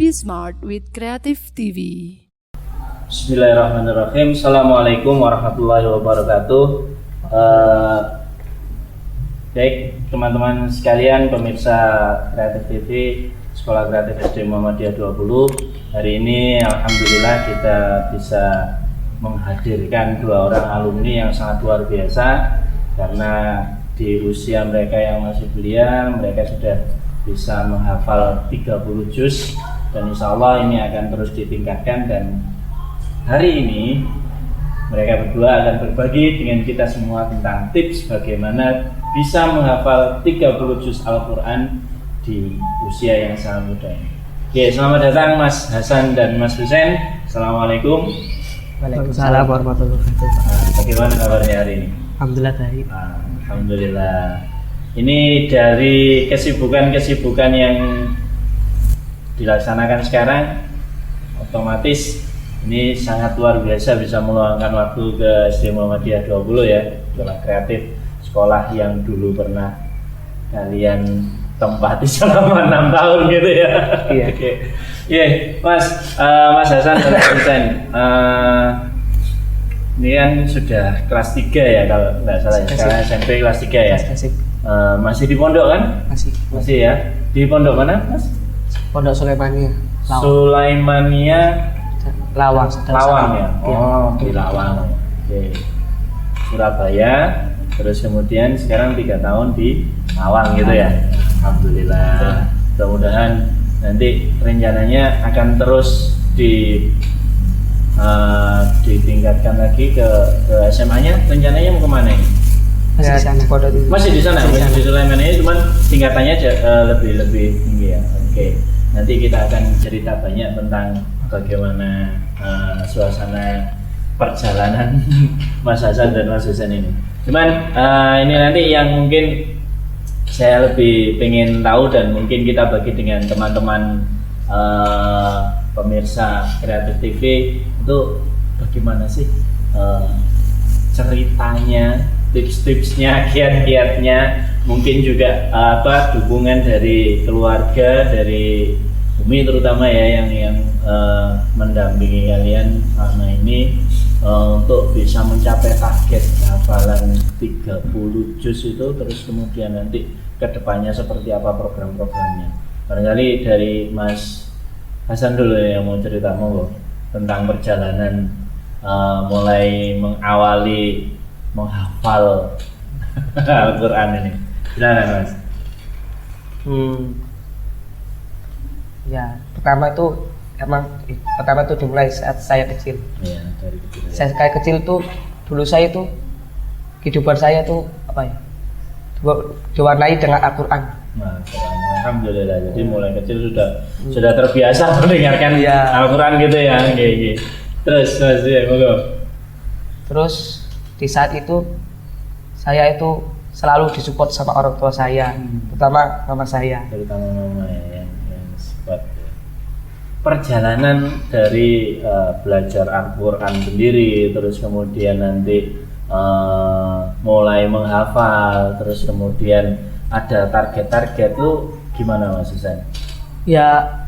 Be smart with Creative TV. Bismillahirrahmanirrahim. Assalamualaikum warahmatullahi wabarakatuh. Baik teman-teman sekalian, pemirsa Creative TV Sekolah Kreatif SD Muhammadiyah 20. Hari ini alhamdulillah kita bisa menghadirkan dua orang alumni yang sangat luar biasa, karena di usia mereka yang masih belia, mereka sudah bisa menghafal 30 juz, dan insya Allah ini akan terus ditingkatkan. Dan hari ini mereka berdua akan berbagi dengan kita semua tentang tips bagaimana bisa menghafal 30 juz Al-Quran di usia yang sangat muda ini. Oke, selamat datang Mas Hasan dan Mas Husain. Assalamualaikum. Waalaikumsalam warahmatullahi wabarakatuh. Bagaimana kabarnya hari ini? Alhamdulillah baik. Alhamdulillah. Ini dari kesibukan yang dilaksanakan sekarang, otomatis ini sangat luar biasa bisa meluangkan waktu ke SD Muhammadiyah 20 ya, sekolah kreatif, sekolah yang dulu pernah kalian tempati selama 6 tahun gitu ya. Iya. Oke. Iya, Mas Hasan dan Mas Husain. Ini kan sudah kelas 3 ya kalau nggak salah ya. Sekarang SMP kelas 3 ya. Masih di pondok kan? Masih ya. Di pondok mana, Mas? Pondok Sulaimania. Sulaimania Lawang ya. Oh, di Lawang. Oke. Surabaya. Terus kemudian sekarang 3 tahun di Lawang gitu ya. Alhamdulillah. Mudah-mudahan nanti rencananya akan terus ditingkatkan lagi ke SMA-nya. Rencananya mau kemana ini? Masih di sana. Masih di sana. Di Sulaimania, cuman tingkatannya lebih tinggi ya. Oke. Nanti kita akan cerita banyak tentang bagaimana suasana perjalanan Mas Hasan dan Mas Husain ini. Cuman ini nanti yang mungkin saya lebih pengen tahu, dan mungkin kita bagi dengan teman-teman pemirsa Kreatif TV itu bagaimana sih ceritanya, tips-tipsnya, kiat-kiatnya, mungkin juga dukungan dari keluarga, dari Umi terutama ya yang mendampingi kalian selama ini untuk bisa mencapai target hafalan 30 juz itu, terus kemudian nanti kedepannya seperti apa program-programnya. Barangkali dari Mas Hasan dulu yang mau cerita tentang perjalanan mulai mengawali menghafal Al-Quran ini. Silakan Mas. Ya, pertama itu dimulai saat saya kecil. Iya, dari kecil. Saya kayak kecil tuh, dulu saya tuh kehidupan saya tuh diwarnai dengan Al-Quran. Nah, alhamdulillah. Jadi mulai kecil sudah terbiasa mendengarkan Al-Quran gitu ya. Oke. Terus Mas, ya, monggo. Terus di saat itu saya itu selalu disupport sama orang tua saya, terutama mama saya. Terutama mama yang support. Perjalanan dari belajar Al-Quran sendiri, terus kemudian nanti mulai menghafal, terus kemudian ada target-target tuh gimana Mas Husain? Ya,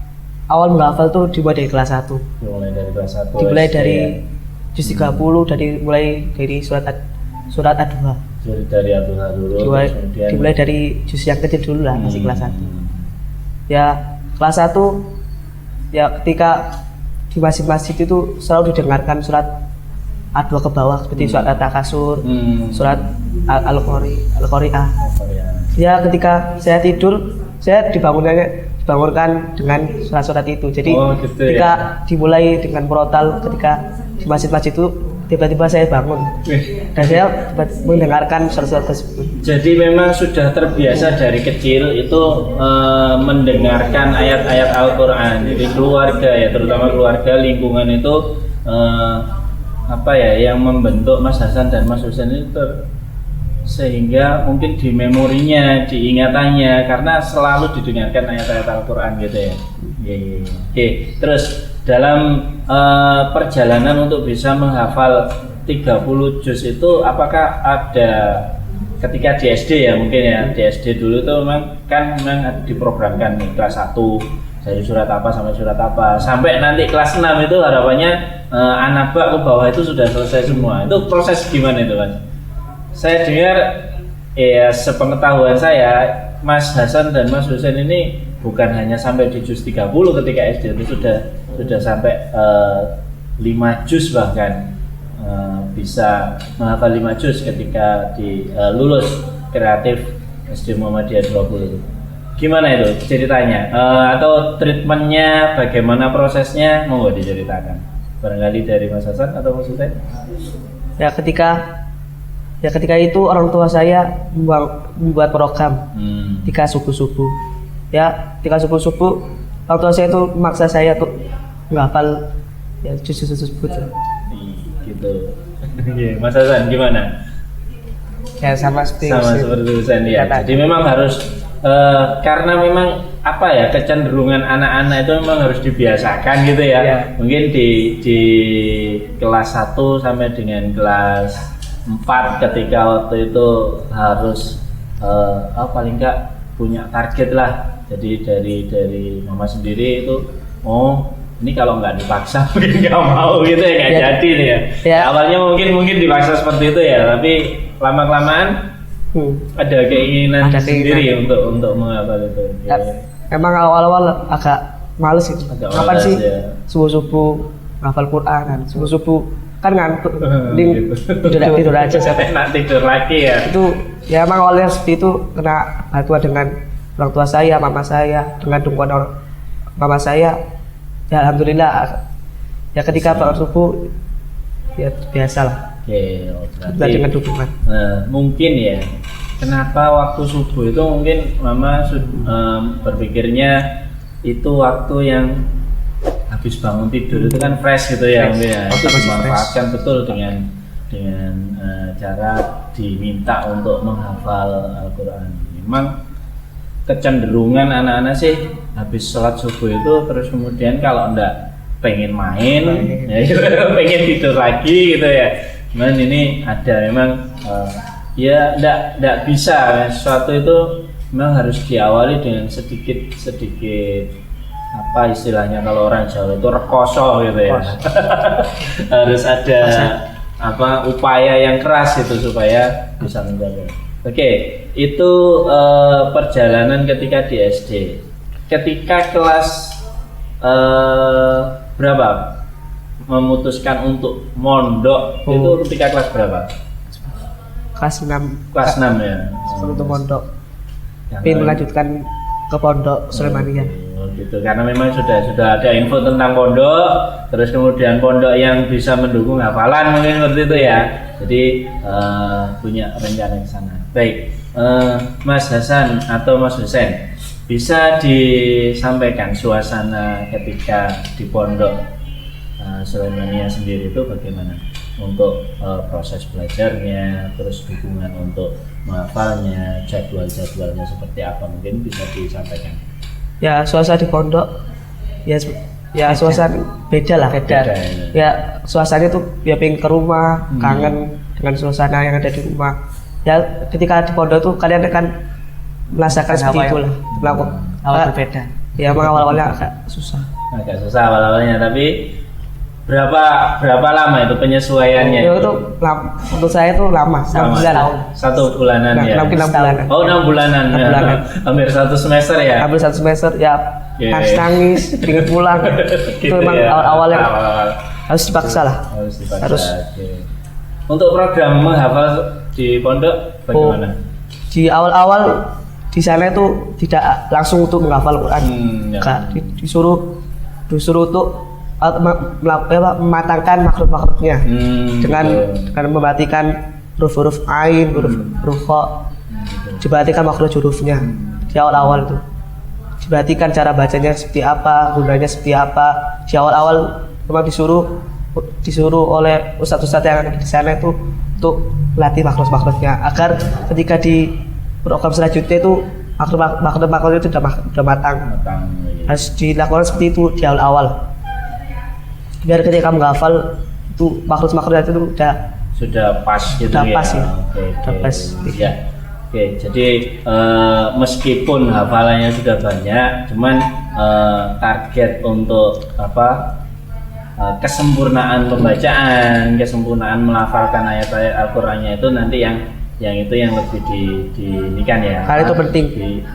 awal menghafal tuh dimulai dari kelas 1. Dimulai dari kelas 1. Dimulai dari juz 30, mulai dari surat Ad-Duha. Dari Ad-Duha dulu. Dimulai dari juz yang kecil dulu lah, masih kelas 1. Ya, kelas 1 ya ketika di masjid itu selalu didengarkan surat Ad-Duha ke bawah, seperti surat At-Takasur, surat Al-Qari'ah. Ya, ketika saya tidur, saya dibangunkan dengan surat-surat itu. Jadi ketika dimulai dengan murotal, ketika di masjid-masjid itu tiba-tiba saya bangun dan saya mendengarkan surat-surat tersebut. Jadi memang sudah terbiasa dari kecil itu mendengarkan ayat-ayat Al-Quran. Jadi keluarga ya, terutama keluarga, lingkungan itu yang membentuk Mas Hasan dan Mas Husain itu sehingga mungkin di memorinya, di ingatannya, karena selalu didengarkan ayat-ayat Al-Quran gitu ya. Oke. Terus dalam perjalanan untuk bisa menghafal 30 juz itu, apakah ada ketika di SD ya mungkin ya, di SD dulu tuh memang diprogramkan nih, kelas 1 dari surat apa sampai surat apa, sampai nanti kelas 6 itu harapannya anaba ke bawah itu sudah selesai semua. Itu proses gimana itu Mas? Saya dengar ya sepengetahuan saya Mas Hasan dan Mas Husain ini bukan hanya sampai di juz 30 ketika SD, itu sudah sampai 5 juz bahkan bisa menghafal 5 juz ketika lulus kreatif SD Muhammadiyah 20 itu. Gimana itu ceritanya? Atau treatmentnya, bagaimana prosesnya? Mau diceritakan? Barangkali dari Mas Hasan atau Mas Husain? Ya ketika itu orang tua saya membuat program ketika subuh-subuh. Ya ketika subuh-subuh orang tua saya itu memaksa saya tuh menghafal ya juz tersebut. Gitu. Mas Hasan gimana? Ya sama seperti Husain ya. Jadi memang harus karena memang apa ya, kecenderungan anak-anak itu memang harus dibiasakan gitu ya. Ya. Mungkin di kelas 1 sampai dengan kelas 4 ketika waktu itu harus paling enggak punya target lah. Jadi dari mama sendiri itu ini kalau nggak dipaksa mungkin nggak mau gitu ya, nggak jadi nih ya. Awalnya mungkin dipaksa seperti itu ya, tapi lama-kelamaan ada keinginan sendiri untuk menghafal itu. Ya, emang awal-awal agak males gitu. Kapan sih subuh-subuh hafal Quran kan? Subuh-subuh kan ngantuk, mending tidur aja sampai tidur lagi ya. Itu ya emang awalnya seperti itu, kena bantuan dengan orang tua saya, mama saya, dengan dukungan mama saya. Ya alhamdulillah ya ketika bangun subuh ya biasalah. Oke, berarti dengan dukungan. Mungkin ya kenapa waktu subuh itu mungkin mama berpikirnya itu waktu yang habis bangun tidur itu kan fresh gitu ya, itu dimanfaatkan betul dengan cara diminta untuk menghafal Al-Quran. Memang kecenderungan anak-anak sih habis sholat subuh itu terus kemudian kalau enggak pengen main ya, pengen tidur lagi gitu ya. Cuman ini ada memang ya enggak bisa, sesuatu itu memang harus diawali dengan sedikit apa istilahnya kalau orang Jawa itu rekoso gitu ya. Harus ada upaya yang keras itu supaya bisa menjaga. Oke, itu perjalanan ketika di SD. Ketika kelas berapa memutuskan untuk mondok itu ketika kelas berapa? Kelas 6. Kelas 6 ya. Untuk mondok. Ingin melanjutkan ke pondok Sulaimaniyah. Gitu, karena memang sudah ada info tentang pondok, terus kemudian pondok yang bisa mendukung hafalan mungkin seperti itu ya. Jadi punya rencana ke sana. Baik, Mas Hasan atau Mas Husain, bisa disampaikan suasana ketika di pondok Sulaimaniyah sendiri itu bagaimana untuk proses belajarnya, terus dukungan untuk menghafalnya, jadwalnya seperti apa, mungkin bisa disampaikan. Ya suasana di pondok ya suasana beda lah. Ya suasananya tuh ya pengen ke rumah, kangen dengan suasana yang ada di rumah. Ya ketika di pondok tuh kalian akan merasakan seperti itu lah. Awal berbeda. Ya emang awal-awalnya agak susah awal-awalnya, tapi berapa lama itu penyesuaiannya? Ya itu untuk saya itu lama, 6 bulan. 1 bulanan ya. 6 bulanan. Oh 6 bulanan. Hampir 1 semester ya. Hampir 1 semester ya. Nangis, pengen pulang. Gitu itu emang ya. awal-awalnya harus dipaksa lah. Harus. Okay. Untuk program menghafal di pondok bagaimana? Di awal-awal di sana itu tidak langsung untuk menghafal Quran. Disuruh untuk mematangkan makhluk-makhluknya dengan memperhatikan huruf-huruf ain, huruf kha, diperhatikan makhluk hurufnya di awal-awal itu, diperhatikan cara bacanya seperti apa, gunanya seperti apa. Di awal-awal memang disuruh oleh ustadz-ustadz yang ada di sana itu untuk melatih makhluk-makhluknya agar ketika di program selanjutnya itu makhluk-makhluknya itu sudah matang. Harus dilakukan seperti itu di awal-awal. Biar ketika menghafal itu makhluk-makhluk itu sudah pas gitu ya. Pas ya. Pas. Ya. Oke, jadi meskipun hafalannya sudah banyak, cuman target untuk kesempurnaan pembacaan, kesempurnaan melafalkan ayat-ayat Al-Qur'annya itu nanti yang itu yang lebih diinikan ya. Karena itu penting.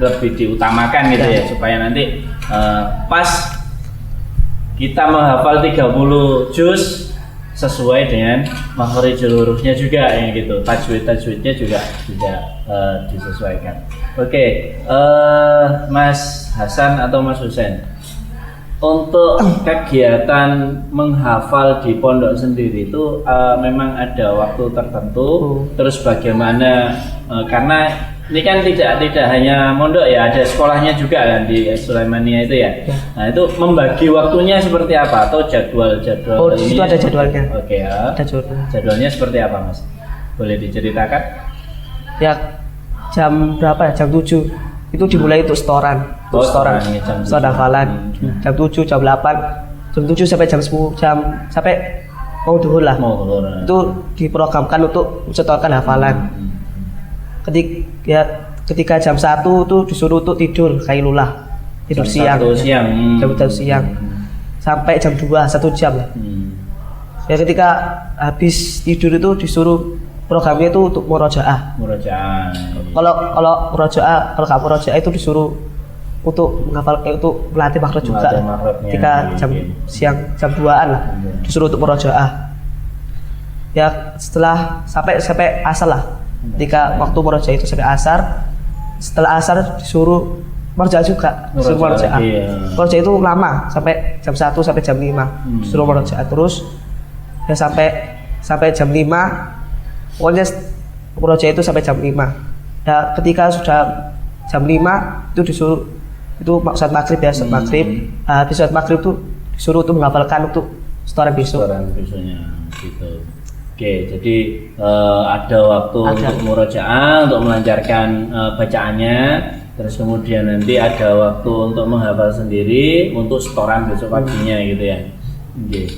Lebih diutamakan gitu ya, supaya nanti pas kita menghafal 30 juz sesuai dengan makharijul hurufnya juga yang gitu, tajwidnya juga disesuaikan. Oke, Mas Hasan atau Mas Husain, untuk kegiatan menghafal di pondok sendiri itu memang ada waktu tertentu. Terus bagaimana, karena ini kan tidak hanya mondok ya, ada sekolahnya juga kan di Sulaimania itu ya. Nah itu membagi waktunya seperti apa atau jadwal Oh di situ ada jadwalnya. Oke ya. Ada jadwalnya. Jadwalnya seperti apa Mas? Boleh diceritakan? Ya jam berapa ya? Jam 7 itu dimulai untuk setoran. Setoran hafalan. Jam 7, jam 8, jam 7 sampai jam 10, sampai mau duhur lah. Itu diprogramkan untuk setorkan hafalan. Ketika jam 1 tuh disuruh untuk tidur kailulah, tidur siang. Jam siang sampai jam 2, 1 jam lah. Ya ketika habis tidur itu disuruh programnya itu untuk murojaah. Kalau kamu murojaah itu disuruh untuk menghafal, untuk melatih makhraj juga. Ketika jam siang jam 2-an lah disuruh untuk murojaah. Ya setelah sampai asar lah. Ketika waktu murojaah itu sampai asar, setelah asar disuruh murojaah juga. Murojaah itu lama, sampai jam 1 sampai jam 5 disuruh murojaah terus ya sampai jam 5. Pokoknya murojaah itu sampai jam 5. Ya ketika sudah jam 5 itu disuruh, itu saat maghrib ya, saat maghrib. Habis saat maghrib itu disuruh untuk menghafalkan untuk setoran besoknya gitu. Oke, jadi ada waktu untuk murojaah, untuk melancarkan bacaannya, terus kemudian nanti ada waktu untuk menghafal sendiri, untuk setoran besok paginya gitu ya. Oke.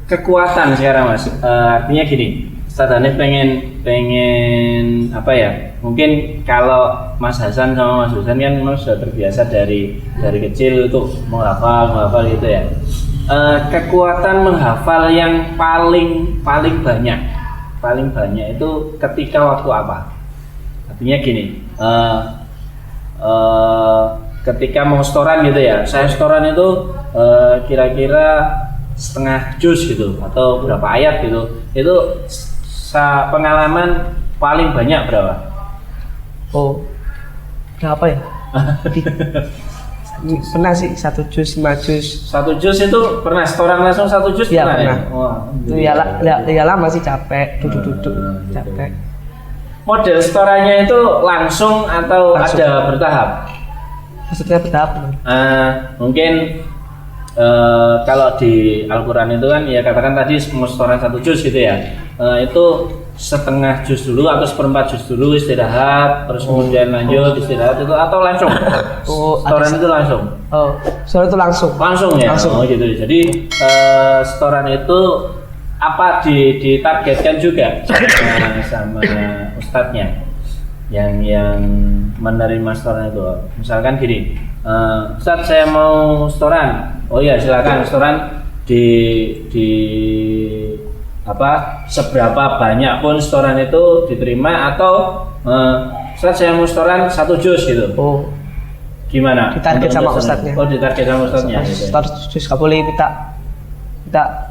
Kekuatan sekarang Mas, artinya gini, Ustadz Hanif pengen apa ya? Mungkin kalau Mas Hasan sama Mas Husain kan memang sudah terbiasa dari kecil untuk menghafal gitu ya. Kekuatan menghafal yang paling banyak itu ketika waktu apa? Artinya gini, ketika mau setoran gitu ya, saya setoran itu kira-kira setengah juz gitu atau berapa ayat gitu, itu pengalaman paling banyak berapa? Oh berapa ya? Pernah sih 1 juz, 5 juz. 1 juz itu pernah setoran langsung 1 juz ya, pernah. Itu ya lama sih, capek duduk capek. Model setorannya itu langsung atau ada bertahap? Maksudnya bertahap? Mungkin kalau di Al-Quran itu kan ya katakan tadi mau setoran 1 juz gitu ya, itu setengah juz dulu atau seperempat juz dulu istirahat, terus kemudian lanjut istirahat itu, atau langsung? Setoran itu langsung? Setoran itu langsung ya? Oh gitu. Jadi setoran itu apa ditargetkan juga sama ustadznya yang menerima setoran itu? Misalkan gini, Ustadz saya mau setoran, oh iya silakan setoran di seberapa banyak pun setoran itu diterima, atau Ustadz saya mau setoran 1 juz gitu. Oh gimana? Ditarget sama ustadznya. Oh ditarget sama ustadznya. 1 juz gak boleh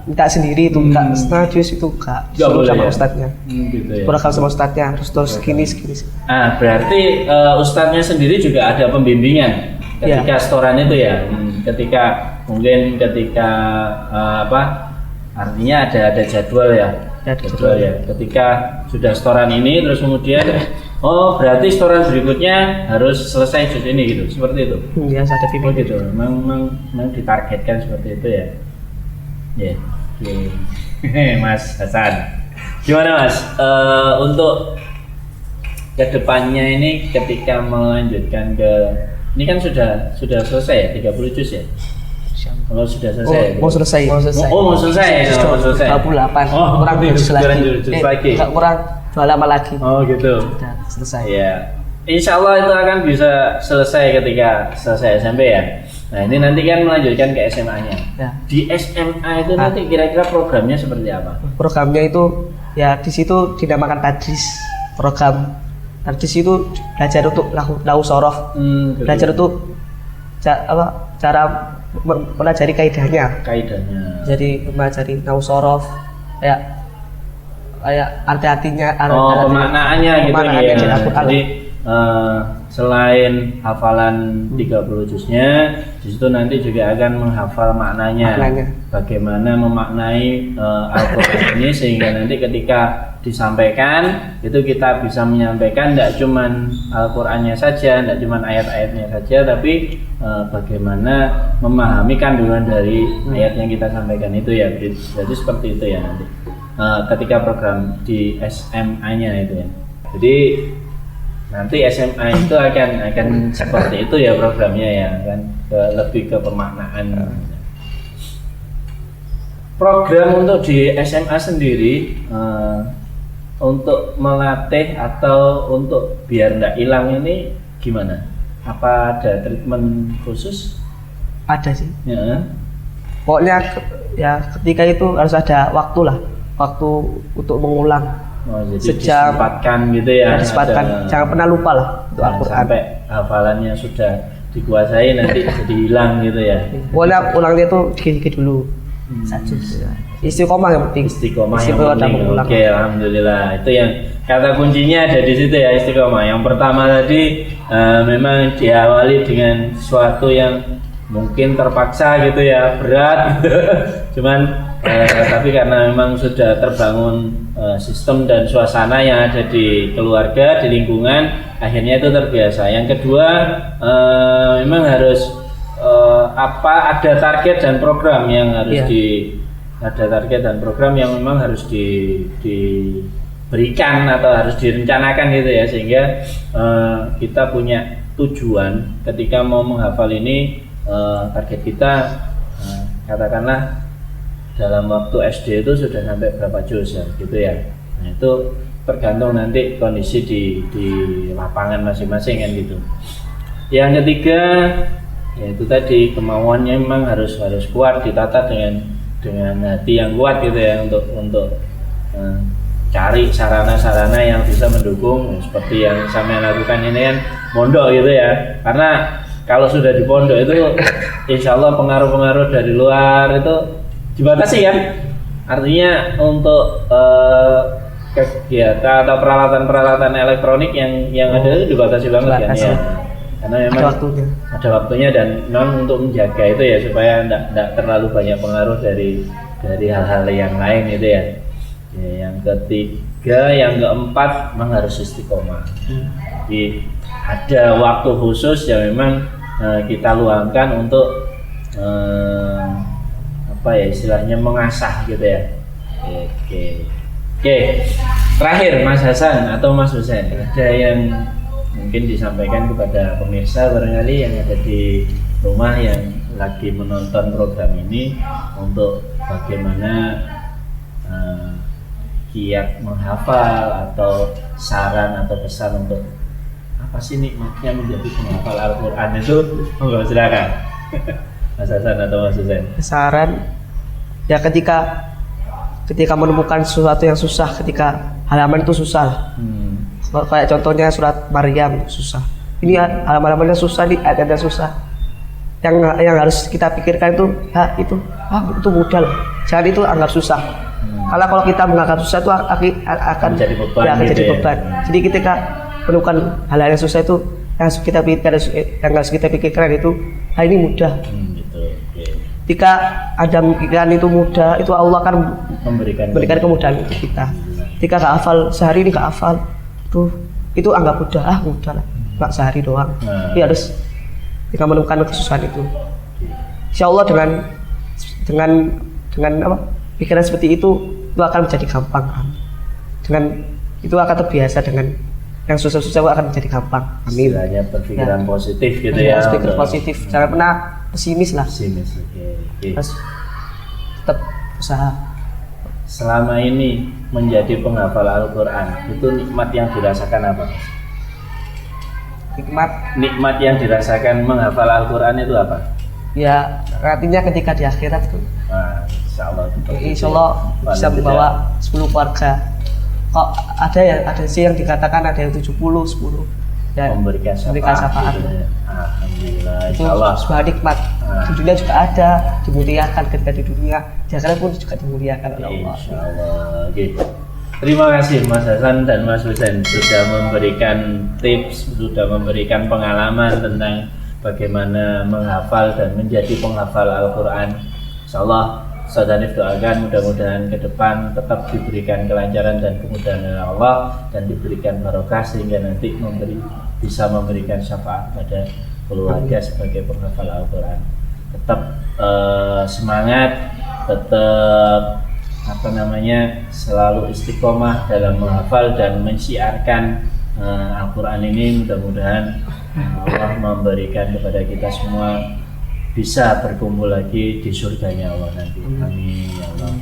minta sendiri itu, minta setengah juz itu gak disuruh sama ustadznya. Gitu ya. Program sama ustadznya terus segini. Berarti ustadznya sendiri juga ada pembimbingan ketika setoran itu ya. Ketika artinya ada jadwal ya. Ketika sudah setoran ini terus kemudian berarti setoran berikutnya harus selesai juz ini gitu, seperti itu. Iya, ada Oh gitu. Memang ditargetkan seperti itu ya. Mas Hasan, gimana Mas? Untuk kedepannya ini ketika melanjutkan ini kan sudah selesai ya 30 juz ya? Kalau sudah selesai. Mau selesai. Mau selesai. 28. Kurang juz lagi. Kurang 2 halaman lagi. Oh gitu. Sudah selesai. Iya. insya Allah itu akan bisa selesai ketika selesai SMP ya. Nah ini nanti kan melanjutkan ke SMA-nya. Ya. Di SMA itu nanti kira-kira programnya seperti apa? Programnya itu ya di situ dinamakan tadris. Program tadris itu belajar untuk lahu sorof, belajar untuk cara mempelajari kaidahnya. Jadi mempelajari lahu sorof, kayak arti-artinya, pemaknaannya gitu ya. Jadi selain hafalan 30 juznya, di situ nanti juga akan menghafal maknanya. Bagaimana memaknai Al-Qur'an ini sehingga nanti ketika disampaikan itu kita bisa menyampaikan tidak cuman Al-Qur'annya saja, tidak cuman ayat-ayatnya saja, tapi bagaimana memahami kandungan dari ayat yang kita sampaikan itu ya. Jadi seperti itu ya nanti. Ketika program di SMA-nya itu ya. Jadi nanti SMA itu akan seperti itu ya programnya ya, kan lebih ke pemaknaan. Program untuk di SMA sendiri untuk melatih atau untuk biar nggak hilang ini gimana? Apa ada treatment khusus? Ada sih. Ya. Pokoknya ya ketika itu harus ada waktu untuk mengulang. Jadi sejam disempatkan gitu ya. Disempatkan, jangan pernah lupa lah untuk Al-Quran. Sampai hafalannya sudah dikuasai nanti jadi hilang gitu ya. Pokoknya ulangnya tuh dikit-dikit dulu. Istiqomah yang penting. Istiqomah yang penting. Oke, alhamdulillah. Itu yang kata kuncinya ada di situ ya, istiqomah. Yang pertama tadi memang diawali dengan sesuatu yang mungkin terpaksa gitu ya, berat. Cuman tapi karena memang sudah terbangun sistem dan suasana yang ada di keluarga, di lingkungan, akhirnya itu terbiasa. Yang kedua memang harus ada target dan program yang harus ada target dan program yang memang harus diberikan atau harus direncanakan gitu ya, sehingga kita punya tujuan ketika mau menghafal ini. Target kita katakanlah dalam waktu SD itu sudah sampai berapa juz ya, gitu ya. Nah itu tergantung nanti kondisi di lapangan masing-masing kan gitu. Yang ketiga yaitu tadi kemauannya memang harus kuat, ditata dengan hati yang kuat gitu ya, untuk cari sarana-sarana yang bisa mendukung seperti yang saya lakukan ini kan, mondok gitu ya. Karena kalau sudah di pondok itu insya Allah pengaruh-pengaruh dari luar itu dibatasi kan. Artinya untuk kegiatan atau peralatan elektronik yang ada itu dibatasi banget kan ya. Karena memang ada waktunya dan memang untuk menjaga itu ya, supaya tidak terlalu banyak pengaruh dari hal-hal yang lain itu ya. Yang ketiga, yang keempat memang harus istiqomah. Jadi ada waktu khusus yang memang kita luangkan untuk istilahnya mengasah gitu ya. Oke. Terakhir Mas Hasan atau Mas Husain, ada yang mungkin disampaikan kepada pemirsa barangkali yang ada di rumah yang lagi menonton program ini, untuk bagaimana kiat menghafal atau saran atau pesan untuk apa sih nikmatnya menjadi penghafal Al-Quran itu? Monggo silakan. Mas Hasan atau Mas Husain. Saran ya ketika menemukan sesuatu yang susah, ketika halaman itu susah. Kayak contohnya surat Maryam susah. Ini halaman-halamannya susah, nih ada susah. Yang harus kita pikirkan itu itu mudah loh. Jangan itu anggap susah. Karena kalau kita menganggap susah itu akan jadi beban. Jadi ketika menemukan hal yang susah itu yang harus kita pikirkan itu hal ini mudah. Ketika ada pikiran itu mudah, itu Allah akan memberikan kemudahan untuk kita. Ketika nggak hafal sehari ini nggak hafal, itu anggap mudah lah, nggak sehari doang. Tapi harus kita menemukan kesusahan itu. Insya Allah dengan pikiran seperti itu akan menjadi gampang. Dengan itu akan terbiasa dengan yang susah-susah akan menjadi gampang. Amin. Istilahnya berpikiran positif gitu ya. Berpikir positif, jangan pernah pesimis lah. Okay. Terus tetap usaha. Selama ini menjadi penghafal Al-Quran, itu nikmat yang dirasakan apa? Nikmat yang dirasakan menghafal Al-Quran itu apa? Ya artinya ketika di akhirat tuh Nah, insya Allah bisa membawa 10 keluarga. Kok ada sih yang dikatakan ada yang 70 10 ya, memberikan syafaat gitu. Alhamdulillah, Itu insya Allah sebuah nikmat. Di dunia juga ada, dimuliakan ketika di dunia, di akhirat pun juga dimuliakan oleh Allah. insya Allah gitu. Terima kasih Mas Hasan dan Mas Husain sudah memberikan tips, sudah memberikan pengalaman tentang bagaimana menghafal dan menjadi penghafal Al-Quran. Insya Allah Sadanif doakan mudah-mudahan ke depan tetap diberikan kelancaran dan kemudahan oleh Allah dan diberikan barokah sehingga nanti bisa memberikan syafaat pada keluarga sebagai penghafal Al-Quran. Tetap semangat, tetap selalu istiqomah dalam menghafal dan mensiarkan Al-Quran ini. Mudah-mudahan Allah memberikan kepada kita semua bisa berkumpul lagi di surganya Allah nanti. Amin ya Allah.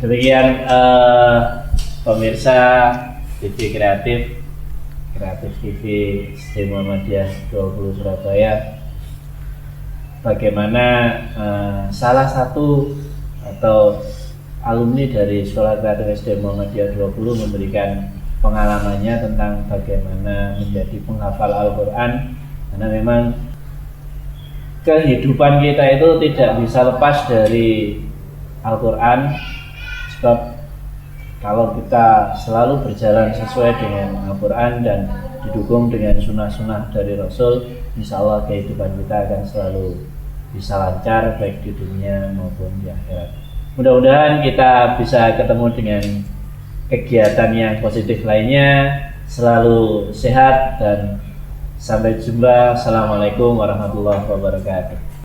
Demikian pemirsa TV Kreatif TV SD Muhammadiyah 20 Surabaya, bagaimana salah satu atau alumni dari Sekolah Kreatif SD Muhammadiyah 20 memberikan pengalamannya tentang bagaimana menjadi penghafal Al-Quran, karena memang kehidupan kita itu tidak bisa lepas dari Al-Quran, sebab kalau kita selalu berjalan sesuai dengan Al-Quran dan didukung dengan sunnah-sunnah dari Rasul, insya Allah kehidupan kita akan selalu bisa lancar baik di dunia maupun di akhirat. Mudah-mudahan kita bisa ketemu dengan kegiatan yang positif lainnya, selalu sehat dan sampai jumpa. Assalamualaikum warahmatullahi wabarakatuh.